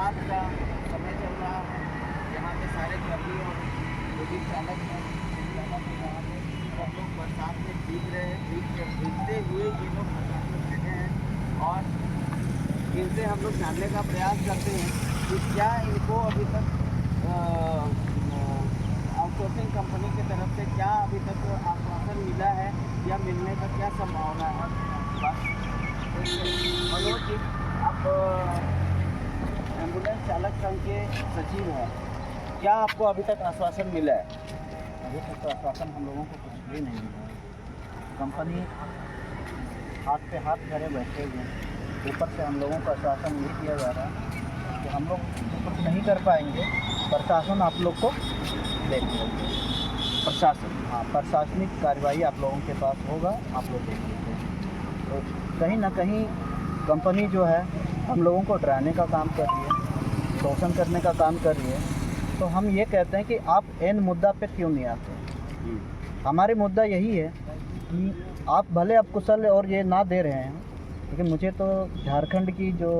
बरसात का समय चल रहा है, यहाँ पे सारे कर्मी और जो भी चालक हैं यहाँ पे सब लोग बरसात में भीग रहे हैं। भीगते हुए ये लोग बरसात में बैठे हैं और इनसे हम लोग जानने का प्रयास करते हैं कि क्या इनको अभी तक आउटसोर्सिंग कंपनी की तरफ से क्या अभी तक आश्वासन मिला है या मिलने का क्या संभावना है। मनोज जी, आप एम्बुलेंस चालक संघ के सचिव हैं, क्या आपको अभी तक आश्वासन मिला है? अभी तक तो आश्वासन हम लोगों को कुछ भी नहीं मिला। कंपनी हाथ पे हाथ धरे बैठे हुए हैं। ऊपर से हम लोगों को आश्वासन यही दिया जा रहा है कि हम लोग कुछ नहीं कर पाएंगे, प्रशासन आप लोग को देख लेंगे। प्रशासन, हाँ, प्रशासनिक कार्रवाई आप लोगों के पास होगा, आप लोग देख लीजिए। तो कहीं ना कहीं कंपनी जो है हम लोगों को डराने का काम कर रही है, शोषण करने का काम कर रही है। तो हम ये कहते हैं कि आप एन मुद्दा पे क्यों नहीं आते। हमारे मुद्दा यही है कि आप भले आप कुशल और ये ना दे रहे हैं, लेकिन मुझे तो झारखंड की जो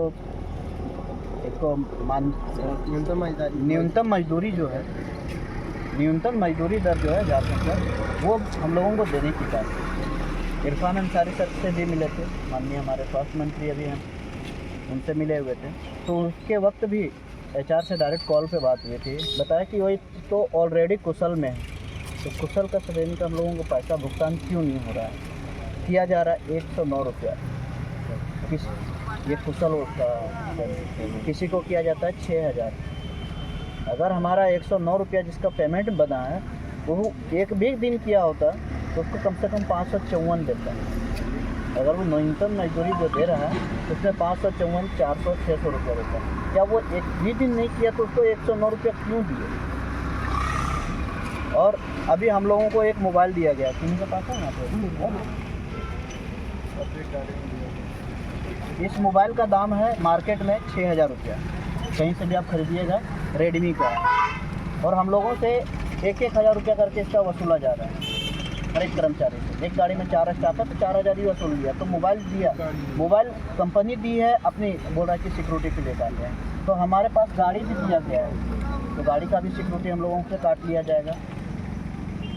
एक न्यूनतम मजदूरी जो है, न्यूनतम मजदूरी दर जो है झारखंड का, वो हम लोगों को देने की बात है। इरफान अंसारी सर से भी मिले थे, माननीय हमारे स्वास्थ्य मंत्री अभी हैं, उनसे मिले हुए थे। तो उसके वक्त भी HR से डायरेक्ट कॉल पे बात हुई थी, बताया कि वही तो ऑलरेडी कुशल में है, तो कुशल का श्रेणी का हम लोगों को पैसा भुगतान क्यों नहीं हो रहा है। किया जा रहा है 109 रुपया ये कुशल का, किसी को किया जाता है 6000। अगर हमारा 109 रुपया जिसका पेमेंट बना है वो एक भी दिन किया होता तो उसको कम से कम 554 देता है। अगर वो न्यूनतम मजदूरी जो दे रहा है उसमें 554, 400, 600 रुपया देता है। क्या वो एक भी दिन नहीं किया तो उसको 109 रुपया क्यों दिए। और अभी हम लोगों को एक मोबाइल दिया गया, किन्हीं के पास है यहाँ पे, इस मोबाइल का दाम है मार्केट में 6000 रुपया, कहीं से भी आप खरीदिएगा, रेडमी का है। और हम लोगों से 1-1000 रुपया करके इसका वसूला जा रहा है हर एक कर्मचारी से। एक गाड़ी में 4 स्टाफ है तो 4000 ही वसूल लिया। तो मोबाइल दिया, मोबाइल कंपनी दी है अपनी, बोल रहा है कि सिक्योरिटी के लिए काट रहे हैं। तो हमारे पास गाड़ी भी दिया गया है, तो गाड़ी का भी सिक्योरिटी हम लोगों से काट लिया जाएगा।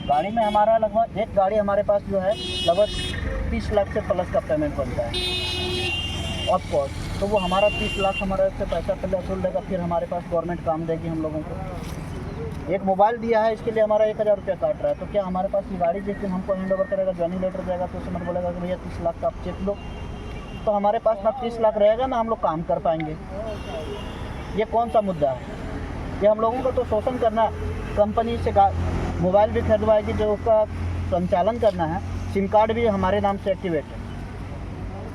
गाड़ी में हमारा लगभग एक गाड़ी हमारे पास जो है लगभग 30 लाख से प्लस का पेमेंट बनता है ऑफ कोर्स। तो वो हमारा 30 लाख हमारे से पैसा पहले वसूल देगा, फिर हमारे पास गवर्नमेंट काम देगी हम लोगों को। एक मोबाइल दिया है, इसके लिए हमारा 1000 रुपया काट रहा है। तो क्या हमारे पास ये गाड़ी जिस दिन हमको हैंड ओवर करेगा, ज्वाइनिंग लेटर जाएगा, तो उसमें बोलेगा कि भैया 30 लाख का आप चेक लो, तो हमारे पास ना 30 लाख रहेगा ना हम लोग काम कर पाएंगे। ये कौन सा मुद्दा है? ये हम लोगों को तो शोषण करना। कंपनी से मोबाइल भी खरीदवाएगी, जो उसका संचालन करना है, सिम कार्ड भी हमारे नाम से एक्टिवेट है।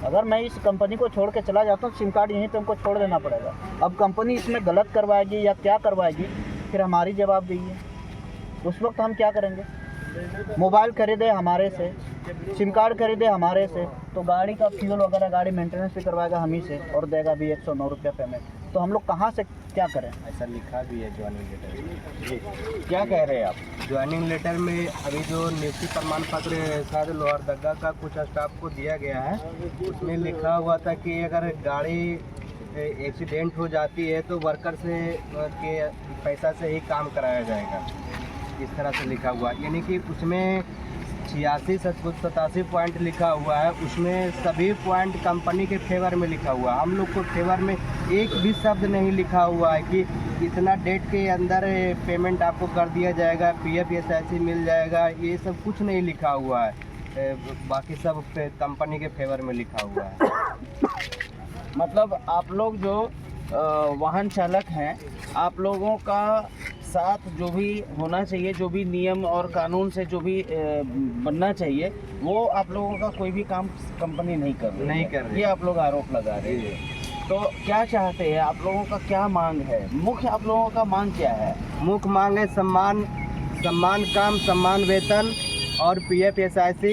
अगर मैं इस कंपनी को छोड़ के चला जाता हूँ, सिम कार्ड यहीं पे हमको छोड़ देना पड़ेगा। अब कंपनी इसमें गलत करवाएगी या क्या करवाएगी, फिर हमारी जवाबदेही है। उस वक्त हम क्या करेंगे? मोबाइल खरीदे हमारे से, सिम कार्ड खरीदे हमारे से, तो गाड़ी का फ्यूल वगैरह, गाड़ी मेंटेनेंस भी करवाएगा हम ही से और देगा भी 109 रुपया पेमेंट। तो हम लोग कहाँ से क्या करें? ऐसा लिखा भी है ज्वाइनिंग लेटर में। क्या कह रहे हैं आप? ज्वाइनिंग लेटर में अभी जो नियुक्ति प्रमाण पत्र शायद लोहरदगा का कुछ स्टाफ को दिया गया है, उसमें लिखा हुआ था कि अगर गाड़ी एक्सीडेंट हो जाती है तो वर्कर से के पैसा से ही काम कराया जाएगा, इस तरह से लिखा हुआ। यानी कि उसमें 86-87 पॉइंट लिखा हुआ है, उसमें सभी पॉइंट कंपनी के फेवर में लिखा हुआ है। हम लोग को फेवर में एक भी शब्द नहीं लिखा हुआ है कि इतना डेट के अंदर पेमेंट आपको कर दिया जाएगा, PF SIC मिल जाएगा, ये सब कुछ नहीं लिखा हुआ है। बाकी सब कंपनी के फेवर में लिखा हुआ है। मतलब आप लोग जो वाहन चालक हैं, आप लोगों का साथ जो भी होना चाहिए, जो भी नियम और कानून से जो भी बनना चाहिए, वो आप लोगों का कोई भी काम कंपनी नहीं कर रही है। ये आप लोग आरोप लगा रहे हैं। तो क्या चाहते हैं आप लोगों का, क्या मांग है? मुख्य आप लोगों का मांग क्या है? मुख्य मांग है सम्मान काम, सम्मान वेतन और PF SIC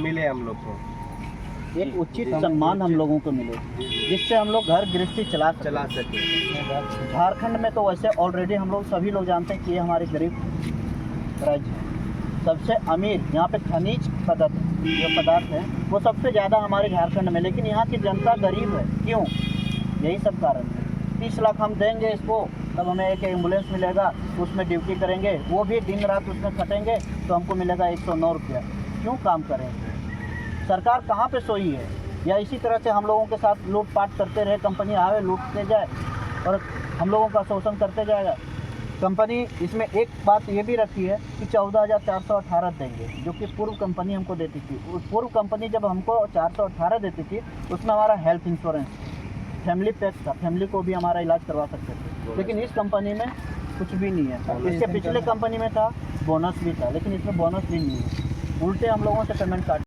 मिले हम लोग को। एक उचित सम्मान हम लोगों को मिले, जिससे हम लोग घर गृहस्थी चला सके। झारखंड में तो वैसे ऑलरेडी हम लोग सभी लोग जानते हैं कि ये हमारी गरीब राज्य है। सबसे अमीर यहाँ पे खनिज पदार्थ है वो सबसे ज़्यादा हमारे झारखंड में, लेकिन यहाँ की जनता गरीब है। क्यों? यही सब कारण है। 30 लाख हम देंगे इसको, तब हमें एक एम्बुलेंस मिलेगा, उसमें ड्यूटी करेंगे, वो भी दिन रात उसमें खटेंगे तो हमको मिलेगा 109 रुपया। क्यों काम करेंगे? सरकार कहाँ पे सोई है? या इसी तरह से हम लोगों के साथ लूटपाट करते रहे, कंपनी आवे लूटते जाए और हम लोगों का शोषण करते जाएगा। कंपनी इसमें एक बात ये भी रखी है कि 14,418 देंगे, जो कि पूर्व कंपनी हमको देती थी। उस पूर्व कंपनी जब हमको 418 देती थी, उसमें हमारा हेल्थ इंश्योरेंस, फैमिली पैक था, फैमिली को भी हमारा इलाज करवा सकते थे। लेकिन इस कंपनी में कुछ भी नहीं है। इसके पिछले कंपनी में था, बोनस भी था, लेकिन इसमें बोनस भी नहीं है। उल्टे हम लोगों से पेमेंट काट